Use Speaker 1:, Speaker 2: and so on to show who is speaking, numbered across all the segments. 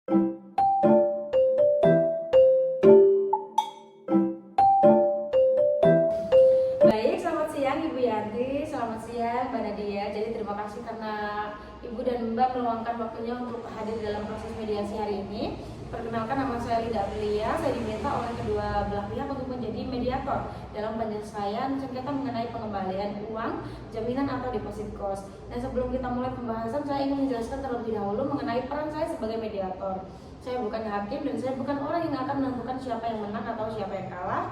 Speaker 1: Baik, selamat siang Ibu Yanti, selamat siang Mbak Nadia. Jadi terima kasih karena Ibu dan Mbak meluangkan waktunya untuk hadir dalam proses mediasi hari ini. Perkenalkan, nama saya Lida Aprilia. Saya diminta oleh kedua belah pihak untuk menjadi mediator dalam penyelesaian sengketa mengenai pengembalian uang, jaminan atau deposit cost. Dan sebelum kita mulai pembahasan, saya ingin menjelaskan terlebih dahulu mengenai peran saya sebagai mediator. Saya bukan hakim dan saya bukan orang yang akan menentukan siapa yang menang atau siapa yang kalah.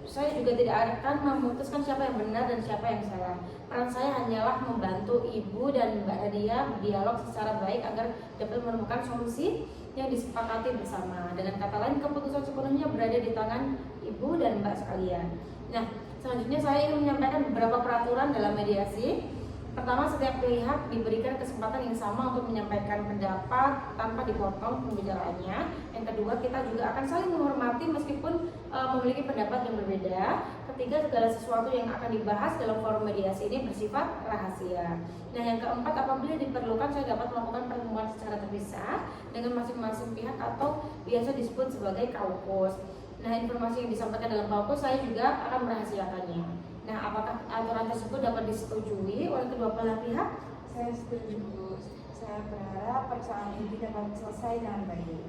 Speaker 1: Saya juga tidak akan memutuskan siapa yang benar dan siapa yang salah. Peran saya hanyalah membantu Ibu dan Mbak Nadia berdialog secara baik agar dapat menemukan solusi yang disepakati bersama. Dengan kata lain, keputusan sepenuhnya berada di tangan Ibu dan Mbak sekalian. Nah, selanjutnya saya ingin menyampaikan beberapa peraturan dalam mediasi. Pertama, setiap pihak diberikan kesempatan yang sama untuk menyampaikan pendapat tanpa dipotong pembicaraannya. Yang kedua, kita juga akan saling menghormati meskipun memiliki pendapat yang berbeda. Ketiga, segala sesuatu yang akan dibahas dalam forum mediasi ini bersifat rahasia. Nah, yang keempat, apabila diperlukan saya dapat melakukan pertemuan secara terpisah dengan masing-masing pihak atau biasa disebut sebagai kaukus. Nah, informasi yang disampaikan dalam kaukus saya juga akan merahasiakannya. Nah, apakah aturan tersebut dapat disetujui oleh kedua belah pihak?
Speaker 2: Saya setuju, Bu. Saya berharap persoalan ini dapat selesai dengan baik.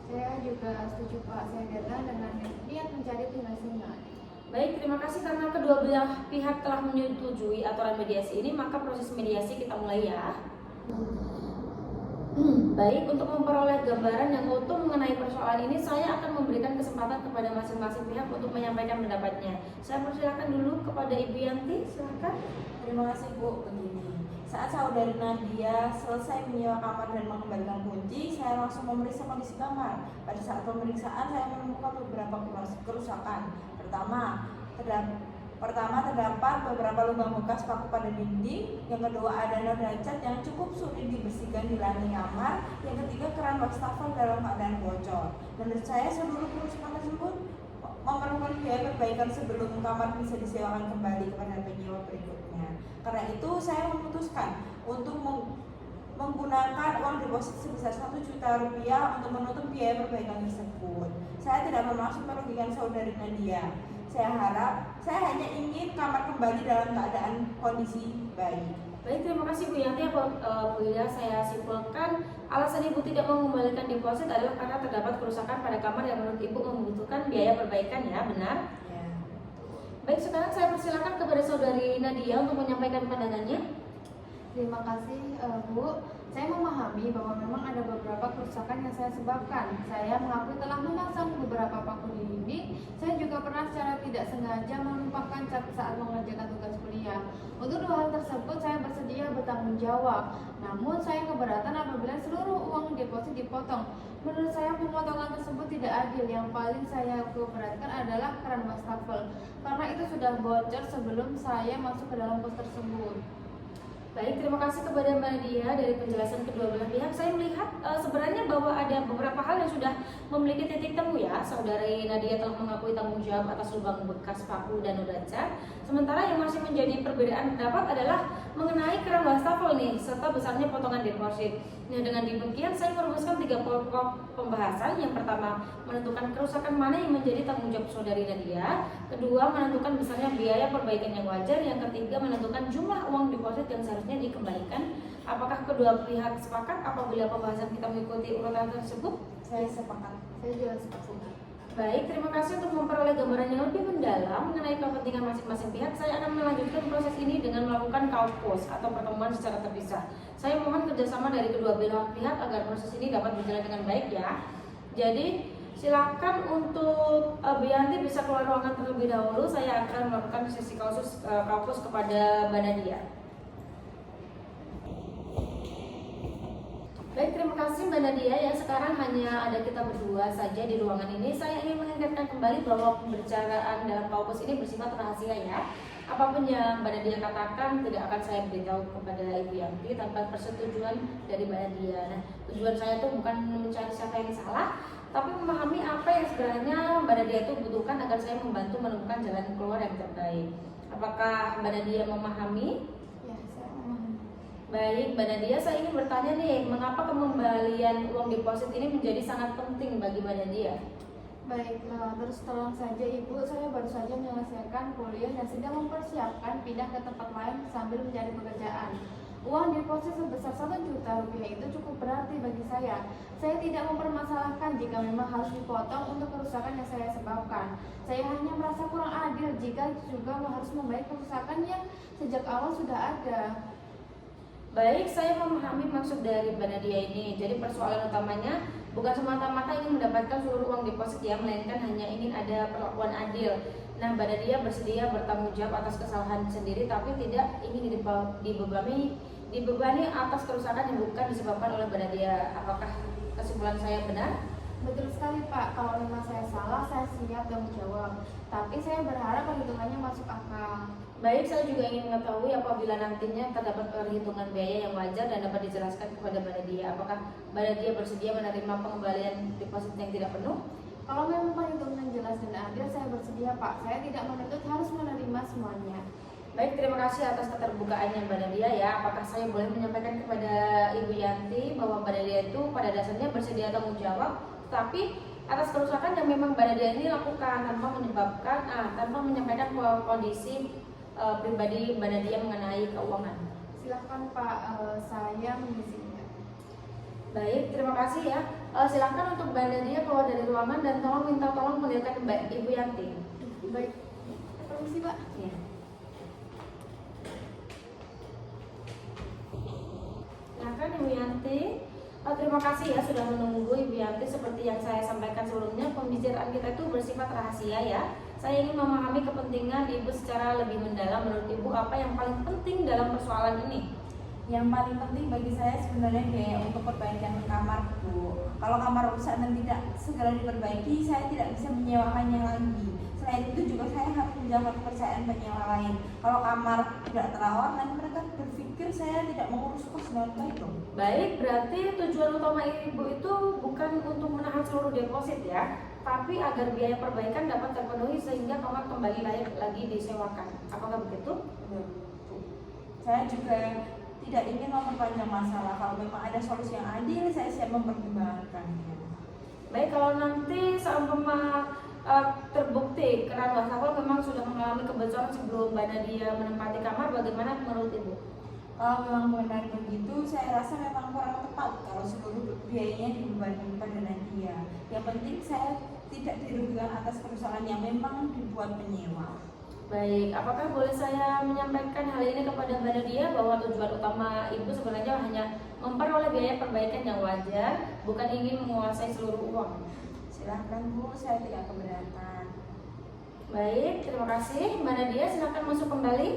Speaker 3: Saya juga setuju, Pak. Saya datang dengan niat mencari penyelesaian.
Speaker 1: Baik, terima kasih karena kedua belah pihak telah menyetujui aturan mediasi ini, maka proses mediasi kita mulai ya. Baik, untuk memperoleh gambaran yang utuh mengenai persoalan ini, saya akan memberikan kesempatan kepada masing-masing pihak untuk menyampaikan pendapatnya. Saya persilakan dulu kepada Ibu Yanti, silakan.
Speaker 2: Terima kasih, Bu. Begini, saat saudari Nadia selesai menyewa kamar dan mengembalikan kunci, saya langsung memeriksa kondisi kamar. Pada saat pemeriksaan, saya menemukan beberapa kerusakan. Pertama, terdapat beberapa lubang bekas paku pada dinding. Yang kedua, ada noda cat yang cukup sulit dibersihkan di lantai kamar. Yang ketiga, keran wastafel dalam keadaan bocor. Menurut saya, seluruh kerusakan tersebut memerlukan biaya perbaikan sebelum kamar bisa disewakan kembali kepada penyewa berikutnya. Karena itu, saya memutuskan untuk menggunakan uang deposit sebesar 1 juta rupiah untuk menutup biaya perbaikan tersebut. Saya tidak bermaksud merugikan saudari Nadia. Saya hanya ingin kamar kembali dalam keadaan kondisi baik.
Speaker 1: Baik, terima kasih Bu Yanti. Apabila saya simpulkan, alasan Ibu tidak mengembalikan deposit adalah karena terdapat kerusakan pada kamar yang menurut Ibu membutuhkan biaya perbaikan, ya, benar?
Speaker 2: Ya.
Speaker 1: Baik, sekarang saya persilakan kepada saudari Nadia untuk menyampaikan pandangannya.
Speaker 3: Terima kasih, Bu. Saya memahami bahwa memang ada beberapa kerusakan yang saya sebabkan. Saya mengakui telah memasang beberapa paku di dinding. Saya juga pernah secara tidak sengaja melupakan cat saat mengerjakan tugas kuliah. Untuk dua hal tersebut, saya bersedia bertanggung jawab. Namun, saya keberatan apabila seluruh uang deposit dipotong. Menurut saya, pemotongan tersebut tidak adil. Yang paling saya keberatkan adalah keran wastafel, karena itu sudah bocor sebelum saya masuk ke dalam kos tersebut.
Speaker 1: Baik, terima kasih kepada Mbak Nadia dari penjelasan kedua belah pihak. Saya melihat sebenarnya bahwa ada beberapa hal yang sudah memiliki titik temu ya. Saudari Nadia telah mengakui tanggung jawab atas lubang bekas paku dan noda cat. Sementara yang masih menjadi perbedaan pendapat adalah mengenai keran wastafel nih, serta besarnya potongan deposit. Nah, dengan demikian saya merumuskan 3 pokok pembahasan. Yang pertama, menentukan kerusakan mana yang menjadi tanggung jawab saudari Nadia. Kedua, menentukan besarnya biaya perbaikan yang wajar. Yang ketiga, menentukan jumlah uang deposit yang seharusnya dikembalikan. Apakah kedua pihak sepakat apabila pembahasan kita mengikuti urutan tersebut?
Speaker 2: Saya sepakat.
Speaker 3: Saya juga sepakat.
Speaker 1: Baik, terima kasih. Untuk memperoleh gambaran yang lebih mendalam mengenai kepentingan masing-masing pihak, saya akan melanjutkan proses ini dengan melakukan kaukus atau pertemuan secara terpisah. Saya mohon kerjasama dari kedua belah pihak agar proses ini dapat berjalan dengan baik ya. Jadi silakan untuk Bu Yanti bisa keluar ruangan terlebih dahulu. Saya akan melakukan sesi kaukus kepada Mbak Nadia. Baik, terima kasih Mbak Nadia. Yang sekarang hanya ada kita berdua saja di ruangan ini. Saya ingin mengingatkan kembali bahwa pembicaraan dalam kaukus ini bersifat rahasia ya. Apapun yang Mbak Nadia katakan tidak akan saya beritahu kepada Ibu Yanti tanpa persetujuan dari Mbak Nadia. Nah, tujuan saya itu bukan mencari siapa yang salah, tapi memahami apa yang sebenarnya Mbak Nadia itu butuhkan agar saya membantu menemukan jalan keluar yang terbaik. Apakah Mbak Nadia memahami?
Speaker 3: Ya, saya memahami.
Speaker 1: Baik, Mbak Nadia, saya ingin bertanya nih, mengapa pengembalian uang deposit ini menjadi sangat penting bagi Mbak Nadia?
Speaker 3: Baik, terus terang saja Ibu, saya baru saja menyelesaikan kuliah dan sedang mempersiapkan pindah ke tempat lain sambil mencari pekerjaan. Uang deposit sebesar 1 juta rupiah itu cukup berarti bagi saya. Saya tidak mempermasalahkan jika memang harus dipotong untuk kerusakan yang saya sebabkan. Saya hanya merasa kurang adil jika juga harus membayar kerusakan yang sejak awal sudah ada.
Speaker 1: Baik, saya memahami maksud dari Mbak Nadia ini. Jadi persoalan utamanya bukan semata-mata ingin mendapatkan seluruh uang deposit ya, melainkan hanya ingin ada perlakuan adil. Nah, Mbak Nadia bersedia bertanggung jawab atas kesalahan sendiri, tapi tidak ingin dibebani atas kerusakan yang bukan disebabkan oleh Mbak Nadia. Apakah kesimpulan saya benar?
Speaker 3: Betul sekali Pak, kalau memang saya salah, saya siap tanggung jawab. Tapi saya berharap perhitungannya masuk akal.
Speaker 1: Baik, saya juga ingin mengetahui apabila nantinya terdapat perhitungan biaya yang wajar dan dapat dijelaskan kepada Mbak Nadia. Apakah Mbak Nadia bersedia menerima pengembalian deposit yang tidak penuh?
Speaker 3: Kalau memang perhitungan jelas dan adil, saya bersedia Pak. Saya tidak menuntut harus menerima semuanya.
Speaker 1: Baik, terima kasih atas keterbukaannya Mbak Nadia ya. Apakah saya boleh menyampaikan kepada Ibu Yanti bahwa Mbak Nadia itu pada dasarnya bersedia tanggung jawab, tapi atas kerusakan yang memang Mbak Nadia ini lakukan tanpa menyampaikan kondisi pribadi Mbak Nadia mengenai keuangan.
Speaker 3: Silahkan Pak, saya mengizinkan.
Speaker 1: Baik, terima kasih ya. Silakan untuk Mbak Nadia keluar dari ruangan dan minta tolong melihatkan Mbak Ibu Yanti.
Speaker 3: Baik, permisi Pak.
Speaker 1: Ya. Silakan Ibu Yanti. Terima kasih ya sudah menunggu Ibu Yanti. Seperti yang saya sampaikan sebelumnya, pembicaraan kita itu bersifat rahasia ya. Saya ingin memahami kepentingan Ibu secara lebih mendalam. Menurut Ibu apa yang paling penting dalam persoalan ini?
Speaker 2: Yang paling penting bagi saya sebenarnya biaya untuk perbaikan kamar, Bu. Kalau kamar rusak dan tidak segera diperbaiki, saya tidak bisa menyewakannya lagi. Selain itu juga saya harus menjaga kepercayaan penyewa lain. Kalau kamar tidak terawat, nanti mereka berpikir saya tidak mengurus kos dengan baik dong.
Speaker 1: Baik, berarti tujuan utama Ibu itu bukan untuk menahan seluruh deposit ya, tapi agar biaya perbaikan dapat terpenuhi sehingga kamar kembali layak lagi disewakan. Apakah begitu?
Speaker 2: Betul, Bu. Saya juga tidak ingin memperpanjang masalah. Kalau memang ada solusi yang adil, saya siap mempertimbangkannya.
Speaker 1: Baik, kalau nanti seumpama terbukti keran wastafel memang sudah mengalami kebocoran sebelum Mbak Nadia menempati kamar, bagaimana menurut Ibu?
Speaker 2: Kalau memang benar begitu, saya rasa memang kurang tepat kalau seluruh biayanya dibebankan pada Nadia. Yang penting saya tidak dirugikan atas kerusakan yang memang dibuat penyewa.
Speaker 1: Baik, apakah boleh saya menyampaikan hal ini kepada Mbak Nadia bahwa tujuan utama Ibu sebenarnya hanya memperoleh biaya perbaikan yang wajar, bukan ingin menguasai seluruh uang?
Speaker 2: Silahkan Bu, saya tidak keberatan.
Speaker 1: Baik, terima kasih. Mbak Nadia, silakan masuk kembali.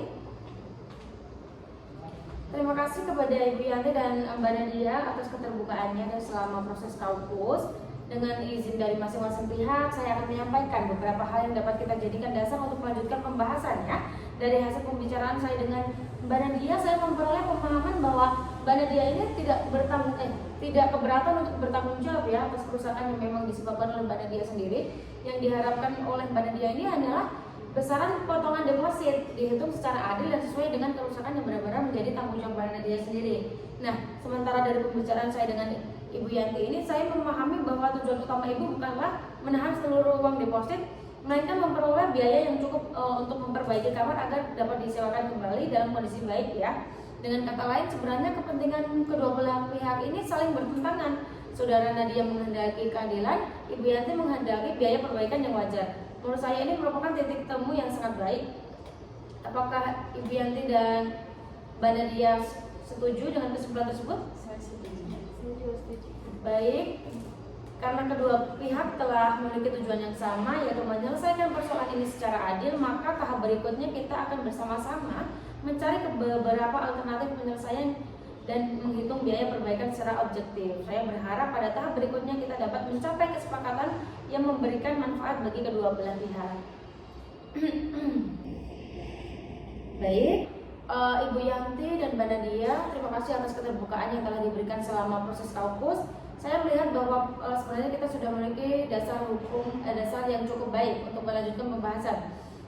Speaker 1: Terima kasih kepada Ibu Yanti dan Mbak Nadia atas keterbukaannya dan selama proses kampus. Dengan izin dari masing-masing pihak, saya akan menyampaikan beberapa hal yang dapat kita jadikan dasar untuk melanjutkan pembahasannya. Dari hasil pembicaraan saya dengan Mbak Nadia, saya memperoleh pemahaman bahwa Mbak Nadia ini tidak keberatan untuk bertanggung jawab ya atas kerusakan yang memang disebabkan oleh Mbak Nadia sendiri. Yang diharapkan oleh Mbak Nadia ini hanyalah besaran potongan deposit dihitung secara adil dan sesuai dengan kerusakan yang benar-benar menjadi tanggung jawab Mbak Nadia sendiri. Nah, sementara dari pembicaraan saya dengan Ibu Yanti ini, saya memahami bahwa tujuan utama Ibu bukanlah menahan seluruh uang deposit, melainkan memperoleh biaya yang cukup untuk memperbaiki kamar agar dapat disewakan kembali dalam kondisi baik ya. Dengan kata lain, sebenarnya kepentingan kedua belah pihak ini saling bertentangan. Saudara Nadia menghendaki keadilan, Ibu Yanti menghendaki biaya perbaikan yang wajar. Menurut saya ini merupakan titik temu yang sangat baik. Apakah Ibu Yanti dan Mbak Nadia setuju dengan kesimpulan tersebut?
Speaker 2: Saya setuju.
Speaker 1: Baik, karena kedua pihak telah memiliki tujuan yang sama, yaitu menyelesaikan persoalan ini secara adil, maka tahap berikutnya kita akan bersama-sama mencari beberapa alternatif penyelesaian dan menghitung biaya perbaikan secara objektif. Saya berharap pada tahap berikutnya kita dapat mencapai kesepakatan yang memberikan manfaat bagi kedua belah pihak. Baik, Ibu Yanti dan Mbak Nadia, terima kasih atas keterbukaan yang telah diberikan selama proses kampus. Saya melihat bahwa sebenarnya kita sudah memiliki dasar hukum, dasar yang cukup baik untuk melanjutkan pembahasan.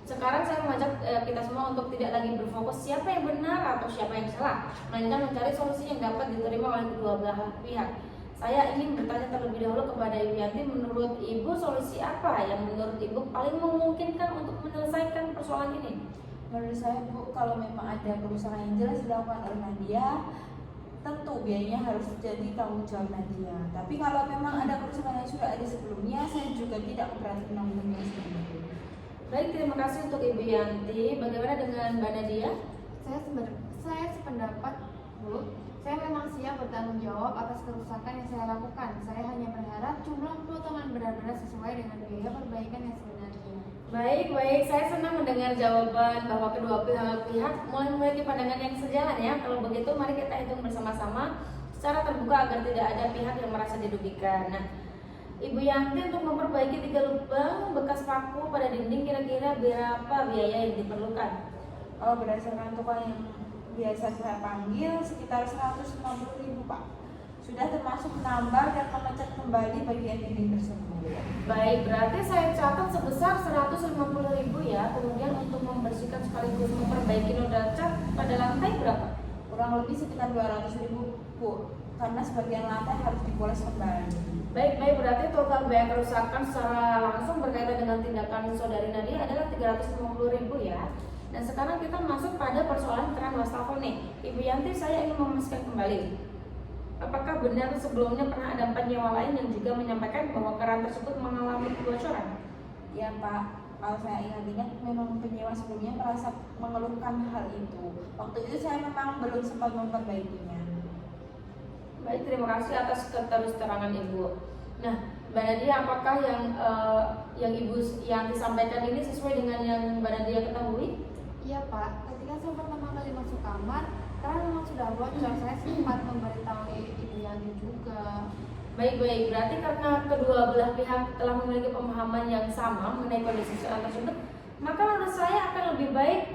Speaker 1: Sekarang saya mengajak kita semua untuk tidak lagi berfokus siapa yang benar atau siapa yang salah, melainkan mencari solusi yang dapat diterima oleh kedua belah pihak. Saya ingin bertanya terlebih dahulu kepada Ibu Yanti, menurut Ibu solusi apa yang menurut Ibu paling memungkinkan untuk menyelesaikan persoalan ini?
Speaker 2: Menurut saya Bu, kalau memang ada kerusakan yang jelas dilakukan oleh Nadia, tentu biayanya harus jadi tanggung jawab Nadia. Tapi kalau memang ada kerusakan yang sudah ada sebelumnya, saya juga tidak berani menanggungnya sendiri.
Speaker 1: Baik, terima kasih untuk Ibu Yanti. Bagaimana dengan Mbak Nadia?
Speaker 3: Saya sependapat, Bu. Saya memang siap bertanggung jawab atas kerusakan yang saya lakukan. Saya hanya berharap jumlah potongan benar-benar sesuai dengan biaya perbaikan yang sebenarnya.
Speaker 1: Baik, saya senang mendengar jawaban bahwa kedua pihak mulai memiliki pandangan yang sejalan ya. Kalau begitu, mari kita hitung bersama-sama secara terbuka agar tidak ada pihak yang merasa dirugikan. Nah, Ibu Yanti, untuk memperbaiki 3 lubang bekas paku pada dinding kira-kira berapa biaya yang diperlukan?
Speaker 2: Kalau berdasarkan tukang yang biasa saya panggil, sekitar 150.000 Pak. Sudah termasuk menambal dan mengecat kembali bagian dinding tersebut.
Speaker 1: Baik, berarti saya catat sebesar 150.000 ya. Kemudian untuk membersihkan sekaligus memperbaiki noda cat pada lantai berapa?
Speaker 2: Kurang lebih sekitar 200.000 Bu, karena sebagian lantai harus dipoles kembali.
Speaker 1: Baik, berarti total biaya kerusakan secara langsung berkaitan dengan tindakan saudari Nadia adalah 350.000 ya. Dan sekarang kita masuk pada persoalan keran wastafel nih. Ibu Yanti, saya ingin memastikan kembali, apakah benar sebelumnya pernah ada penyewa lain yang juga menyampaikan bahwa keran tersebut mengalami kebocoran?
Speaker 2: Ya Pak, kalau saya ingat-ingat memang penyewa sebelumnya merasa mengeluhkan hal itu. Waktu itu saya memang belum sempat memperbaikinya.
Speaker 1: Baik, terima kasih atas keterangan Ibu. Nah, Mbak Nadia, apakah yang Ibu yang disampaikan ini sesuai dengan yang Mbak Nadia ketahui?
Speaker 3: Iya Pak, ketika saya pertama kali masuk kamar, karena memang sudah bocor, saya sempat memberitahu Ibu Yanti juga.
Speaker 1: Baik, berarti karena kedua belah pihak telah memiliki pemahaman yang sama mengenai kondisi soal tersebut, maka menurut saya akan lebih baik,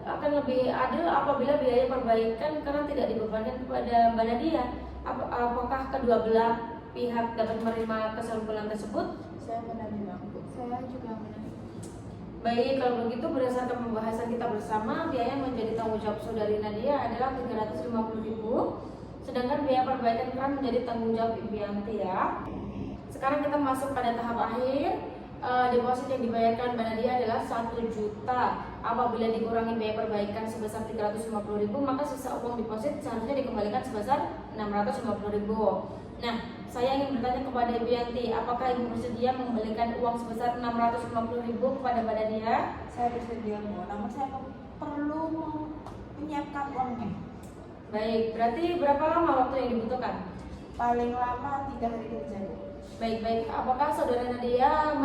Speaker 1: akan lebih adil apabila biaya perbaikan karena tidak dibebankan kepada Mbak Nadia. Apakah kedua belah pihak dapat menerima kesimpulan tersebut?
Speaker 2: Saya menerima Bu.
Speaker 3: Saya juga menerima.
Speaker 1: Baik, kalau begitu berdasarkan pembahasan kita bersama, biaya yang menjadi tanggung jawab saudari Nadia adalah 350.000, sedangkan biaya perbaikan keran menjadi tanggung jawab Ibu Yanti ya. Sekarang kita masuk pada tahap akhir. Deposit yang dibayarkan Mbak Nadia adalah 1 juta. Apabila dikurangi biaya perbaikan sebesar 350.000, maka sisa uang deposit seharusnya dikembalikan sebesar 650.000. Nah, saya ingin bertanya kepada Ibu Yanti, apakah Ibu bersedia mengembalikan uang sebesar 650.000 kepada Mbak Nadia?
Speaker 2: Saya bersedia Bu, namun saya perlu menyiapkan uangnya.
Speaker 1: Baik, berarti berapa lama waktu yang dibutuhkan?
Speaker 2: Paling lama 3 hari kerja Bu.
Speaker 1: Baik, apakah saudara Nadia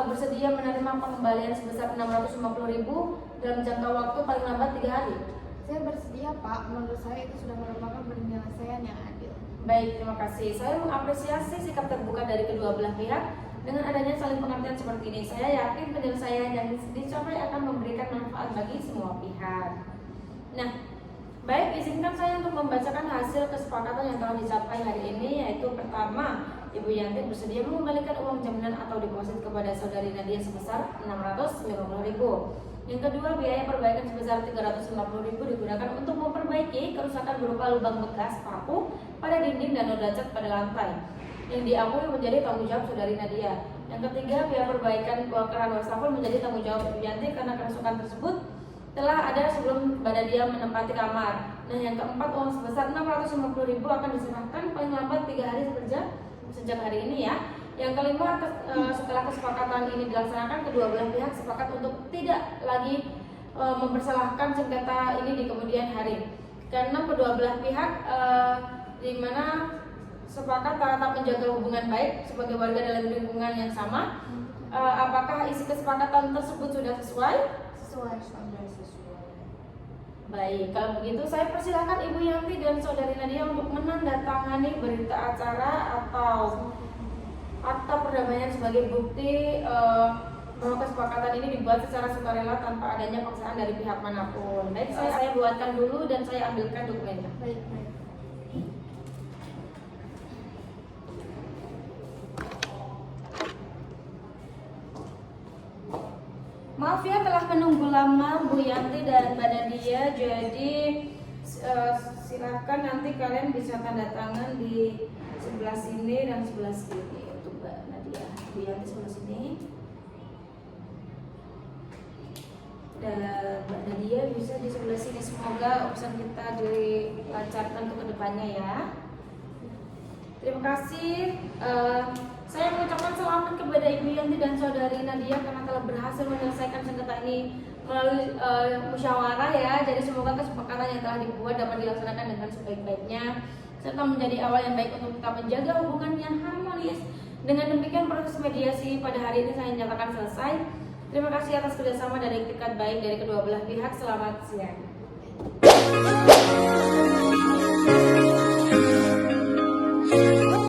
Speaker 1: bersedia menerima pengembalian sebesar 650.000 dalam jangka waktu paling lambat 3 hari?
Speaker 3: Saya bersedia Pak, menurut saya itu sudah merupakan penyelesaian yang adil.
Speaker 1: Baik, terima kasih. Saya mengapresiasi sikap terbuka dari kedua belah pihak. Dengan adanya saling pengertian seperti ini, saya yakin penyelesaian yang dicapai akan memberikan manfaat bagi semua pihak. Nah, baik, izinkan saya untuk membacakan hasil kesepakatan yang telah dicapai hari ini, yaitu pertama, Ibu Yanti bersedia mengembalikan uang jaminan atau deposit kepada saudari Nadia sebesar 650.000. Yang kedua, biaya perbaikan sebesar 350.000 digunakan untuk memperbaiki kerusakan berupa lubang bekas paku pada dinding dan noda cat pada lantai, yang diakui menjadi tanggung jawab saudari Nadia. Yang ketiga, biaya perbaikan keran wastafel menjadi tanggung jawab Ibu Yanti karena kerusakan tersebut telah ada sebelum Mbak Nadia menempati kamar. Nah, yang keempat, uang sebesar 650.000 akan diserahkan paling lambat 3 hari kerja sejak hari ini ya. Yang kelima, setelah kesepakatan ini dilaksanakan, kedua belah pihak sepakat untuk tidak lagi mempersalahkan sengketa ini di kemudian hari. Keenam, kedua belah pihak di mana sepakat tetap menjaga hubungan baik sebagai warga dalam lingkungan yang sama. Apakah isi kesepakatan tersebut sudah sesuai?
Speaker 3: Sesuai.
Speaker 1: Baik, kalau begitu saya persilahkan Ibu Yanti dan saudari Nadia untuk menandatangani berita acara atau akta perdamaian sebagai bukti bahwa kesepakatan ini dibuat secara sukarela tanpa adanya paksaan dari pihak manapun. Baik, saya buatkan dulu dan saya ambilkan dokumennya.
Speaker 3: Baik.
Speaker 1: Maaf ya telah menunggu lama Bu Yanti dan Mbak Nadia. Jadi silakan nanti kalian bisa tanda tangan di sebelah sini dan sebelah sini untuk Mbak Nadia. Bu Yanti sebelah sini. Dan Mbak Nadia bisa di sebelah sini. Semoga urusan kita dilancarkan untuk kedepannya ya. Terima kasih. Saya mengucapkan selamat kepada Ibu Yanti dan Saudari Nadia karena telah berhasil menyelesaikan sengketa ini melalui musyawarah ya. Jadi semoga kesepakatan yang telah dibuat dapat dilaksanakan dengan sebaik-baiknya serta menjadi awal yang baik untuk kita menjaga hubungan yang harmonis. Dengan demikian proses mediasi pada hari ini saya nyatakan selesai. Terima kasih atas kerjasama dan itikat baik dari kedua belah pihak. Selamat siang.